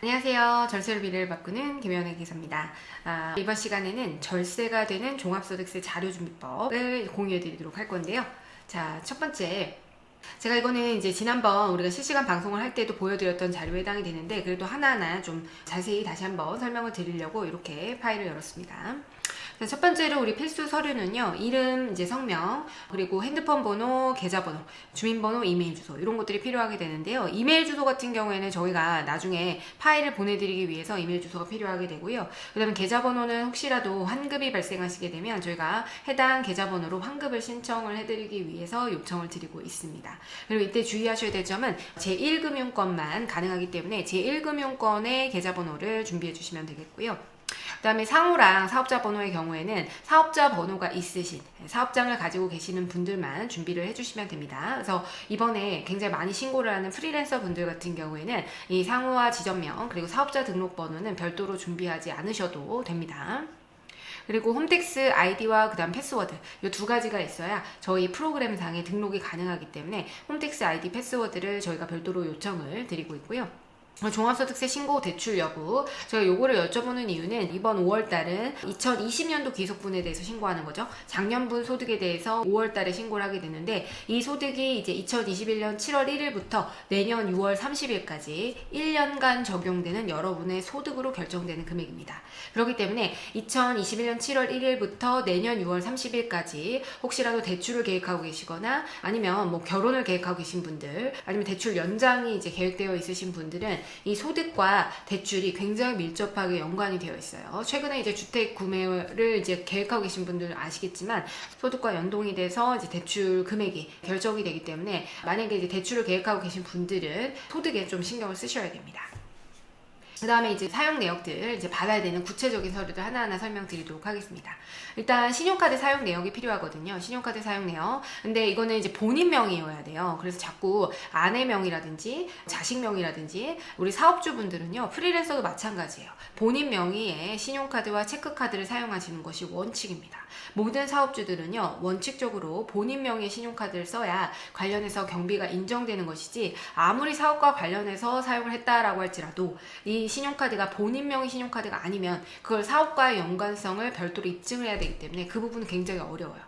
안녕하세요. 절세로 미래를 바꾸는 김연애 기사입니다. 이번 시간에는 절세가 되는 종합소득세 자료준비법을 공유해 드리도록 할 건데요. 자, 첫 번째. 제가 이거는 이제 지난번 우리가 실시간 방송을 할 때도 보여드렸던 자료에 해당이 되는데, 그래도 하나하나 좀 자세히 다시 한번 설명을 드리려고 이렇게 파일을 열었습니다. 첫 번째로 우리 필수 서류는요, 이름, 이제 성명, 그리고 핸드폰 번호, 계좌번호, 주민번호, 이메일 주소, 이런 것들이 필요하게 되는데요. 이메일 주소 같은 경우에는 저희가 나중에 파일을 보내드리기 위해서 이메일 주소가 필요하게 되고요. 그 다음에 계좌번호는 혹시라도 환급이 발생하시게 되면 저희가 해당 계좌번호로 환급을 신청을 해드리기 위해서 요청을 드리고 있습니다. 그리고 이때 주의하셔야 될 점은 제1금융권만 가능하기 때문에 제1금융권의 계좌번호를 준비해 주시면 되겠고요. 그 다음에 상호랑 사업자 번호의 경우에는 사업자 번호가 있으신 사업장을 가지고 계시는 분들만 준비를 해주시면 됩니다. 그래서 이번에 굉장히 많이 신고를 하는 프리랜서 분들 같은 경우에는 이 상호와 지점명 그리고 사업자 등록번호는 별도로 준비하지 않으셔도 됩니다. 그리고 홈택스 아이디와 그 다음 패스워드 이 두 가지가 있어야 저희 프로그램상에 등록이 가능하기 때문에 홈택스 아이디 패스워드를 저희가 별도로 요청을 드리고 있고요. 종합소득세 신고 대출 여부, 제가 요거를 여쭤보는 이유는 이번 5월달은 2020년도 귀속분에 대해서 신고하는 거죠. 작년분 소득에 대해서 5월달에 신고를 하게 되는데, 이 소득이 이제 2021년 7월 1일부터 내년 6월 30일까지 1년간 적용되는 여러분의 소득으로 결정되는 금액입니다. 그렇기 때문에 2021년 7월 1일부터 내년 6월 30일까지 혹시라도 대출을 계획하고 계시거나 아니면 뭐 결혼을 계획하고 계신 분들, 아니면 대출 연장이 이제 계획되어 있으신 분들은 이 소득과 대출이 굉장히 밀접하게 연관이 되어 있어요. 최근에 이제 주택 구매를 이제 계획하고 계신 분들 아시겠지만 소득과 연동이 돼서 이제 대출 금액이 결정이 되기 때문에 만약에 이제 대출을 계획하고 계신 분들은 소득에 좀 신경을 쓰셔야 됩니다. 그 다음에 이제 사용 내역들, 이제 받아야 되는 구체적인 서류들 하나하나 설명드리도록 하겠습니다. 일단 신용카드 사용 내역이 필요하거든요. 신용카드 사용 내역. 근데 이거는 이제 본인 명의여야 돼요. 그래서 자꾸 아내 명의라든지 자식 명의라든지 우리 사업주분들은요, 프리랜서도 마찬가지예요. 본인 명의의 신용카드와 체크카드를 사용하시는 것이 원칙입니다. 모든 사업주들은요, 원칙적으로 본인 명의의 신용카드를 써야 관련해서 경비가 인정되는 것이지, 아무리 사업과 관련해서 사용을 했다라고 할지라도 이 신용카드가 본인 명의 신용카드가 아니면 그걸 사업과의 연관성을 별도로 입증을 해야 되기 때문에 그 부분은 굉장히 어려워요.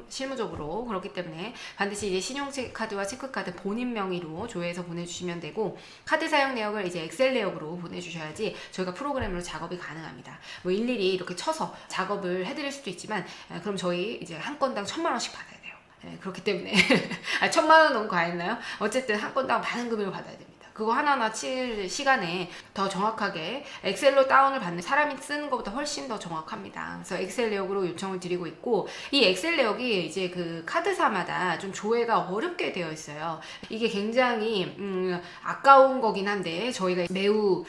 실무적으로. 그렇기 때문에 반드시 이제 신용카드와 체크카드 본인 명의로 조회해서 보내주시면 되고, 카드 사용 내역을 이제 엑셀 내역으로 보내주셔야지 저희가 프로그램으로 작업이 가능합니다. 뭐 일일이 이렇게 쳐서 작업을 해드릴 수도 있지만, 그럼 저희 이제 한 건당 1,000만 원씩 받아야 돼요. 그렇기 때문에 1,000만 원 너무 과했나요? 어쨌든 한 건당 많은 금액을 받아야 됩니다. 그거 하나하나 칠 시간에 더 정확하게 엑셀로 다운을 받는 사람이 쓰는 것보다 훨씬 더 정확합니다. 그래서 엑셀 내역으로 요청을 드리고 있고, 이 엑셀 내역이 이제 그 카드사마다 좀 조회가 어렵게 되어 있어요. 이게 굉장히 아까운 거긴 한데 저희가 매우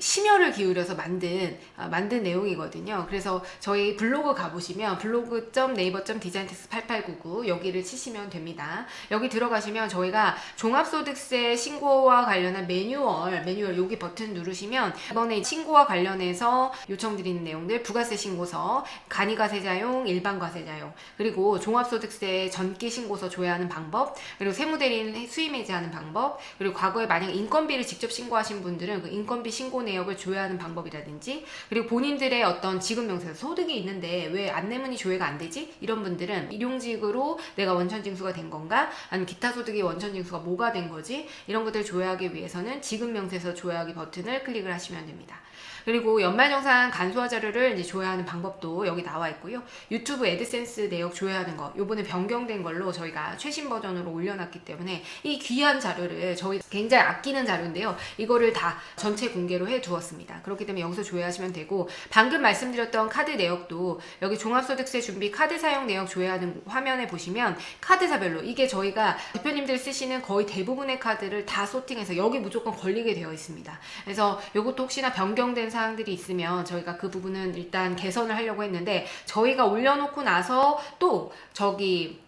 심혈을 기울여서 만든 내용이거든요. 그래서 저희 블로그 가보시면 blog.naver.designtext8899 여기를 치시면 됩니다. 여기 들어가시면 저희가 종합소득세 신고와 관련한 매뉴얼 여기 버튼 누르시면 이번에 신고와 관련해서 요청드리는 내용들, 부가세 신고서, 간이과세자용, 일반과세자용, 그리고 종합소득세 전기 신고서 조회하는 방법, 그리고 세무대리인 수임 해지하는 방법, 그리고 과거에 만약 인건비를 직접 신고하신 분들은 그 인건비 신고 내역을 조회하는 방법이라든지, 그리고 본인들의 어떤 지급명세서 소득이 있는데 왜 안내문이 조회가 안 되지? 이런 분들은 일용직으로 내가 원천징수가 된 건가? 아니면 기타 소득이 원천징수가 뭐가 된 거지? 이런 것들 조회하기 위해서는 지급명세서 조회하기 버튼을 클릭을 하시면 됩니다. 그리고 연말정산 간소화 자료를 이제 조회하는 방법도 여기 나와 있고요. 유튜브 애드센스 내역 조회하는 거 요번에 변경된 걸로 저희가 최신 버전으로 올려놨기 때문에 이 귀한 자료를 저희 굉장히 아끼는 자료인데요. 이거를 다 전체 공개로 해 두었습니다. 그렇기 때문에 여기서 조회하시면 되고, 방금 말씀드렸던 카드 내역도 여기 종합소득세 준비 카드 사용 내역 조회하는 화면에 보시면 카드사별로, 이게 저희가 대표님들 쓰시는 거의 대부분의 카드를 다 소팅해서 여기 무조건 걸리게 되어 있습니다. 그래서 이것도 혹시나 변경된 사항들이 있으면 저희가 그 부분은 일단 개선을 하려고 했는데, 저희가 올려놓고 나서 또 저기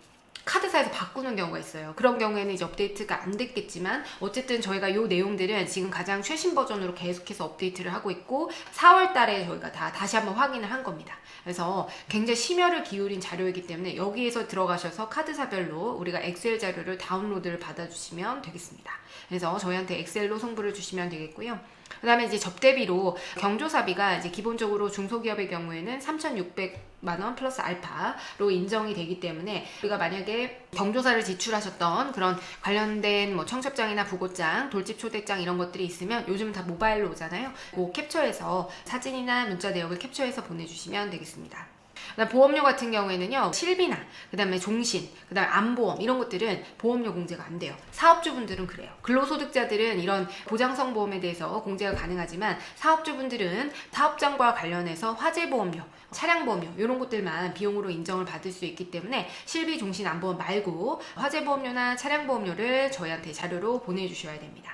카드사에서 바꾸는 경우가 있어요. 그런 경우에는 이제 업데이트가 안 됐겠지만 어쨌든 저희가 이 내용들은 지금 가장 최신 버전으로 계속해서 업데이트를 하고 있고 4월 달에 저희가 다시 한번 확인을 한 겁니다. 그래서 굉장히 심혈을 기울인 자료이기 때문에 여기에서 들어가셔서 카드사별로 우리가 엑셀 자료를 다운로드를 받아주시면 되겠습니다. 그래서 저희한테 엑셀로 송부를 주시면 되겠고요. 그 다음에 이제 접대비로 경조사비가 이제 기본적으로 중소기업의 경우에는 3,600만원 플러스 알파로 인정이 되기 때문에 우리가 만약에 경조사를 지출하셨던 그런 관련된 뭐 청첩장이나 부고장, 돌집 초대장 이런 것들이 있으면 요즘은 다 모바일로 오잖아요. 그 캡처해서 사진이나 문자 내역을 캡처해서 보내주시면 되겠습니다. 그다음 보험료 같은 경우에는요, 실비나 그다음에 종신, 그다음에 암보험 이런 것들은 보험료 공제가 안 돼요. 사업주분들은 그래요. 근로소득자들은 이런 보장성 보험에 대해서 공제가 가능하지만 사업주분들은 사업장과 관련해서 화재보험료, 차량보험료 이런 것들만 비용으로 인정을 받을 수 있기 때문에 실비, 종신, 암보험 말고 화재보험료나 차량보험료를 저희한테 자료로 보내주셔야 됩니다.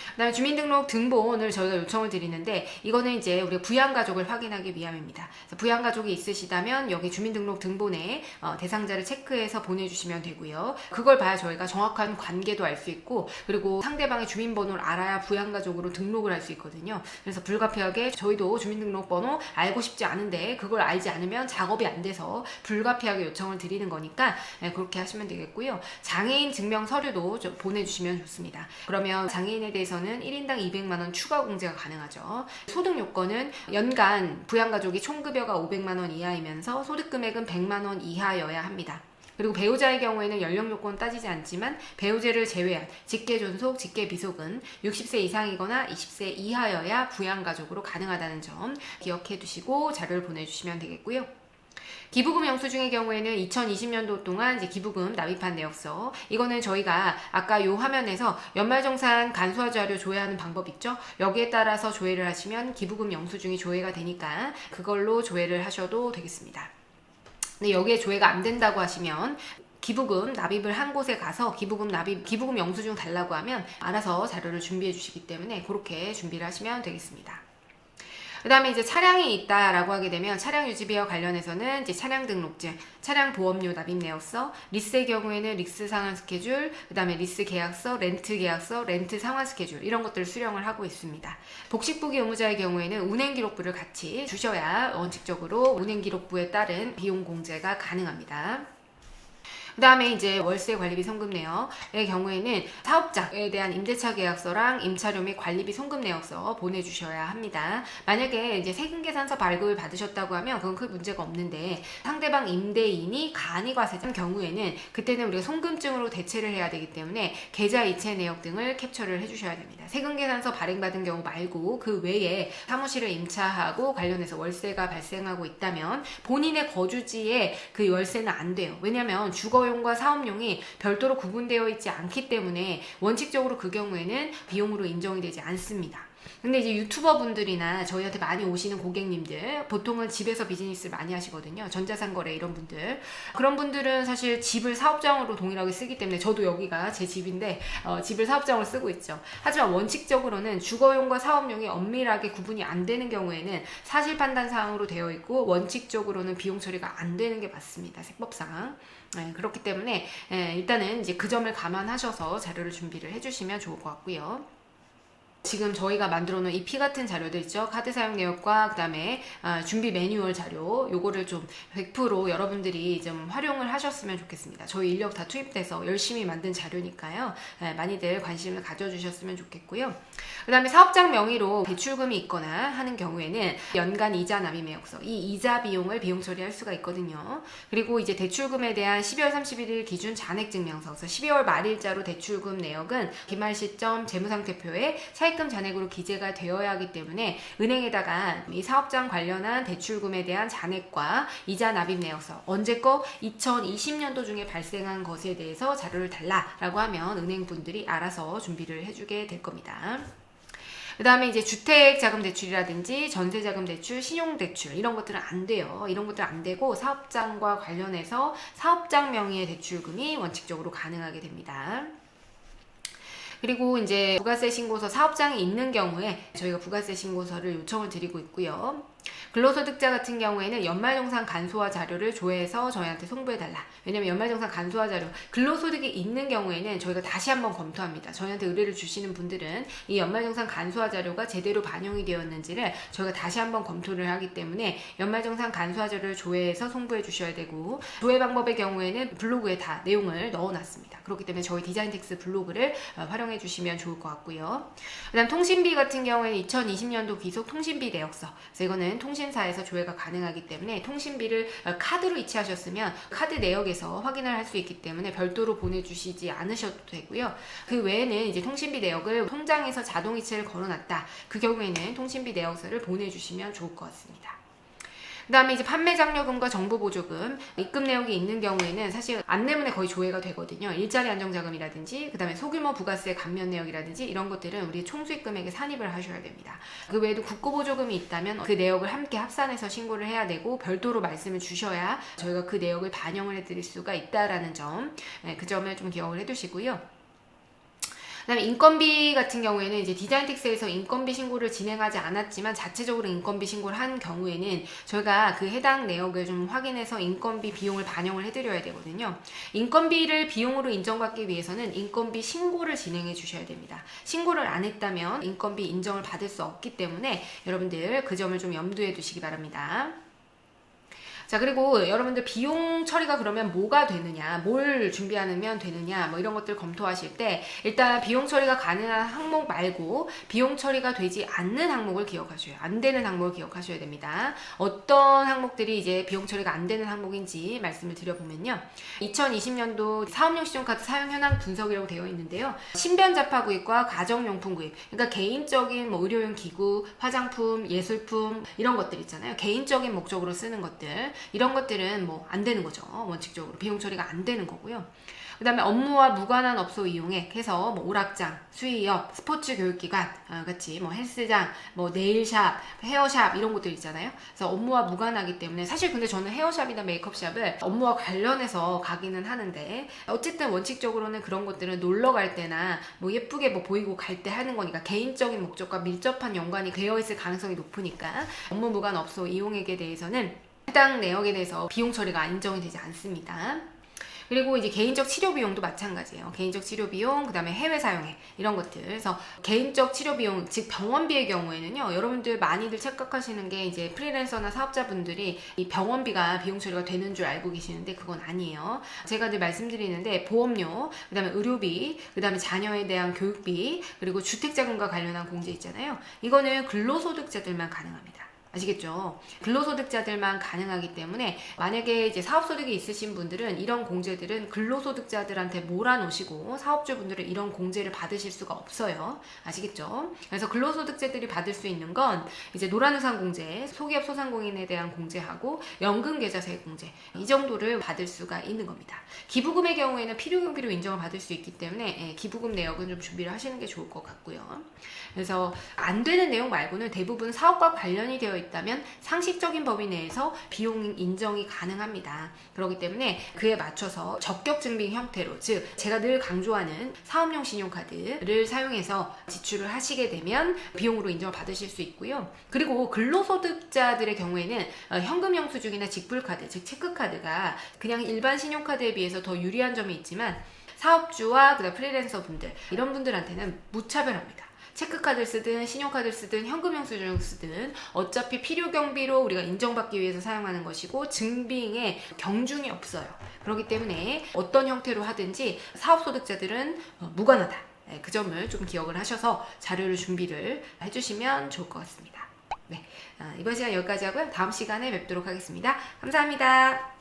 그다음에 주민등록 등본을 저희가 요청을 드리는데 이거는 이제 우리가 부양가족을 확인하기 위함입니다. 부양가족이 있으시다면 여기 주민등록 등본에 대상자를 체크해서 보내주시면 되고요. 그걸 봐야 저희가 정확한 관계도 알 수 있고 그리고 상대방의 주민번호를 알아야 부양가족으로 등록을 할 수 있거든요. 그래서 불가피하게 저희도 주민등록번호 알고 싶지 않은데 그걸 알지 않으면 작업이 안 돼서 불가피하게 요청을 드리는 거니까 그렇게 하시면 되겠고요. 장애인 증명 서류도 좀 보내주시면 좋습니다. 그러면 장애인에 대해서는 1인당 200만원 추가 공제가 가능하죠. 소득 요건은 연간 부양가족이 총급여가 500만원 이하이면서 소득금액은 100만원 이하여야 합니다. 그리고 배우자의 경우에는 연령 요건 따지지 않지만 배우자를 제외한 직계존속, 직계비속은 60세 이상이거나 20세 이하여야 부양가족으로 가능하다는 점 기억해 두시고 자료를 보내주시면 되겠고요. 기부금 영수증의 경우에는 2020년도 동안 이제 기부금 납입한 내역서, 이거는 저희가 아까 요 화면에서 연말정산 간소화 자료 조회하는 방법 있죠? 여기에 따라서 조회를 하시면 기부금 영수증이 조회가 되니까 그걸로 조회를 하셔도 되겠습니다. 근데 여기에 조회가 안 된다고 하시면 기부금 납입을 한 곳에 가서 기부금 영수증 달라고 하면 알아서 자료를 준비해 주시기 때문에 그렇게 준비를 하시면 되겠습니다. 그 다음에 이제 차량이 있다라고 하게 되면 차량 유지비와 관련해서는 이제 차량 등록증, 차량 보험료 납입 내역서, 리스의 경우에는 리스 상환 스케줄, 그 다음에 리스 계약서, 렌트 계약서, 렌트 상환 스케줄 이런 것들을 수령을 하고 있습니다. 복식부기 의무자의 경우에는 운행기록부를 같이 주셔야 원칙적으로 운행기록부에 따른 비용 공제가 가능합니다. 그 다음에 이제 월세 관리비 송금 내역의 경우에는 사업장에 대한 임대차 계약서랑 임차료 및 관리비 송금 내역서 보내주셔야 합니다. 만약에 이제 세금계산서 발급을 받으셨다고 하면 그건 큰 문제가 없는데 상대방 임대인이 간이과세자인 경우에는 그때는 우리가 송금증으로 대체를 해야 되기 때문에 계좌 이체 내역 등을 캡처를 해주셔야 됩니다. 세금계산서 발행받은 경우 말고 그 외에 사무실을 임차하고 관련해서 월세가 발생하고 있다면 본인의 거주지에 그 월세는 안 돼요. 왜냐하면 주거용과 사업용이 별도로 구분되어 있지 않기 때문에 원칙적으로 그 경우에는 비용으로 인정이 되지 않습니다. 근데 이제 유튜버 분들이나 저희한테 많이 오시는 고객님들 보통은 집에서 비즈니스를 많이 하시거든요. 전자상거래 이런 분들, 그런 분들은 사실 집을 사업장으로 동일하게 쓰기 때문에 저도 여기가 제 집인데 집을 사업장으로 쓰고 있죠. 하지만 원칙적으로는 주거용과 사업용이 엄밀하게 구분이 안 되는 경우에는 사실판단사항으로 되어 있고 원칙적으로는 비용 처리가 안 되는 게 맞습니다. 세법상. 그렇기 때문에 일단은 이제 그 점을 감안하셔서 자료를 준비를 해주시면 좋을 것 같고요. 지금 저희가 만들어 놓은 이 피 같은 자료들 있죠. 카드 사용 내역과 그 다음에 준비 매뉴얼 자료, 요거를 좀 100% 여러분들이 좀 활용을 하셨으면 좋겠습니다. 저희 인력 다 투입돼서 열심히 만든 자료니까요. 많이들 관심을 가져주셨으면 좋겠고요. 그 다음에 사업장 명의로 대출금이 있거나 하는 경우에는 연간 이자 납입 내역서, 이 이자 비용을 비용 처리할 수가 있거든요. 그리고 이제 대출금에 대한 12월 31일 기준 잔액증명서, 12월 말일자로 대출금 내역은 기말 시점 재무상태표에 차입금 잔액으로 기재가 되어야 하기 때문에 은행에다가 이 사업장 관련한 대출금에 대한 잔액과 이자 납입 내역서, 언제 거 2020년도 중에 발생한 것에 대해서 자료를 달라라고 하면 은행분들이 알아서 준비를 해주게 될 겁니다. 그 다음에 이제 주택자금 대출이라든지 전세자금 대출, 신용대출 이런 것들은 안 돼요. 이런 것들은 안 되고 사업장과 관련해서 사업장 명의의 대출금이 원칙적으로 가능하게 됩니다. 그리고 이제 부가세 신고서 사업장이 있는 경우에 저희가 부가세 신고서를 요청을 드리고 있고요. 근로소득자 같은 경우에는 연말정산 간소화 자료를 조회해서 저희한테 송부해달라. 왜냐면 연말정산 간소화 자료, 근로소득이 있는 경우에는 저희가 다시 한번 검토합니다. 저희한테 의뢰를 주시는 분들은 이 연말정산 간소화 자료가 제대로 반영이 되었는지를 저희가 다시 한번 검토를 하기 때문에 연말정산 간소화 자료를 조회해서 송부해 주셔야 되고, 조회 방법의 경우에는 블로그에 다 내용을 넣어놨습니다. 그렇기 때문에 저희 디자인텍스 블로그를 활용해 주시면 좋을 것 같고요. 그 다음 통신비 같은 경우에는 2020년도 기속 통신비 내역서. 그래서 이거는 통신사에서 조회가 가능하기 때문에 통신비를 카드로 이체하셨으면 카드 내역에서 확인을 할 수 있기 때문에 별도로 보내주시지 않으셔도 되고요. 그 외에는 이제 통신비 내역을 통장에서 자동 이체를 걸어놨다. 그 경우에는 통신비 내역서를 보내주시면 좋을 것 같습니다. 그 다음에 이제 판매 장려금과 정부보조금, 입금 내역이 있는 경우에는 사실 안내문에 거의 조회가 되거든요. 일자리 안정자금이라든지, 그 다음에 소규모 부가세 감면 내역이라든지 이런 것들은 우리 총수익 금액에 산입을 하셔야 됩니다. 그 외에도 국고보조금이 있다면 그 내역을 함께 합산해서 신고를 해야 되고 별도로 말씀을 주셔야 저희가 그 내역을 반영을 해드릴 수가 있다라는 점, 그 점을 좀 기억을 해두시고요. 그다음에 인건비 같은 경우에는 이제 디자인텍스에서 인건비 신고를 진행하지 않았지만 자체적으로 인건비 신고를 한 경우에는 저희가 그 해당 내역을 좀 확인해서 인건비 비용을 반영을 해드려야 되거든요. 인건비를 비용으로 인정받기 위해서는 인건비 신고를 진행해 주셔야 됩니다. 신고를 안 했다면 인건비 인정을 받을 수 없기 때문에 여러분들 그 점을 좀 염두에 두시기 바랍니다. 자, 그리고 여러분들 비용 처리가 그러면 뭐가 되느냐, 뭘 준비하면 되느냐, 뭐 이런 것들 검토하실 때 일단 비용 처리가 가능한 항목 말고 비용 처리가 되지 않는 항목을 기억하셔야, 안 되는 항목을 기억하셔야 됩니다. 어떤 항목들이 이제 비용 처리가 안 되는 항목인지 말씀을 드려보면요. 2020년도 사업용 신용카드 사용 현황 분석이라고 되어 있는데요. 신변 잡화 구입과 가정용품 구입, 그러니까 개인적인 뭐 의료용 기구, 화장품, 예술품 이런 것들 있잖아요. 개인적인 목적으로 쓰는 것들, 이런 것들은 뭐 안 되는 거죠. 원칙적으로 비용 처리가 안 되는 거고요. 그 다음에 업무와 무관한 업소 이용해 해서 뭐 오락장, 수의업, 스포츠 교육기관 같이 뭐 헬스장, 뭐 네일샵, 헤어샵 이런 것들 있잖아요. 그래서 업무와 무관하기 때문에 사실 근데 저는 헤어샵이나 메이크업샵을 업무와 관련해서 가기는 하는데 어쨌든 원칙적으로는 그런 것들은 놀러 갈 때나 뭐 예쁘게 뭐 보이고 갈 때 하는 거니까 개인적인 목적과 밀접한 연관이 되어 있을 가능성이 높으니까 업무 무관 업소 이용액에 대해서는 해당 내역에 대해서 비용 처리가 인정이 되지 않습니다. 그리고 이제 개인적 치료 비용도 마찬가지예요. 개인적 치료 비용, 그 다음에 해외 사용액 이런 것들. 그래서 개인적 치료 비용, 즉 병원비의 경우에는요, 여러분들 많이들 착각하시는 게 이제 프리랜서나 사업자분들이 이 병원비가 비용 처리가 되는 줄 알고 계시는데 그건 아니에요. 제가 늘 말씀드리는데 보험료, 그 다음에 의료비, 그 다음에 자녀에 대한 교육비, 그리고 주택자금과 관련한 공제 있잖아요. 이거는 근로소득자들만 가능합니다. 아시겠죠? 근로소득자들만 가능하기 때문에 만약에 이제 사업소득이 있으신 분들은 이런 공제들은 근로소득자들한테 몰아놓으시고 사업주분들은 이런 공제를 받으실 수가 없어요. 아시겠죠? 그래서 근로소득자들이 받을 수 있는 건 이제 노란우산 공제, 소기업 소상공인에 대한 공제하고 연금계좌세 공제 이 정도를 받을 수가 있는 겁니다. 기부금의 경우에는 필요경비로 인정을 받을 수 있기 때문에 기부금 내역은 좀 준비를 하시는 게 좋을 것 같고요. 그래서 안 되는 내용 말고는 대부분 사업과 관련이 되어 있다면 상식적인 범위 내에서 비용 인정이 가능합니다. 그렇기 때문에 그에 맞춰서 적격 증빙 형태로, 즉 제가 늘 강조하는 사업용 신용카드를 사용해서 지출을 하시게 되면 비용으로 인정을 받으실 수 있고요. 그리고 근로소득자들의 경우에는 현금 영수증이나 직불카드, 즉 체크카드가 그냥 일반 신용카드에 비해서 더 유리한 점이 있지만 사업주와 그다음 프리랜서 분들 이런 분들한테는 무차별합니다. 체크카드를 쓰든 신용카드를 쓰든 현금 영수증을 쓰든 어차피 필요 경비로 우리가 인정받기 위해서 사용하는 것이고 증빙에 경중이 없어요. 그렇기 때문에 어떤 형태로 하든지 사업소득자들은 무관하다. 그 점을 좀 기억을 하셔서 자료를 준비를 해주시면 좋을 것 같습니다. 네, 이번 시간 여기까지 하고요. 다음 시간에 뵙도록 하겠습니다. 감사합니다.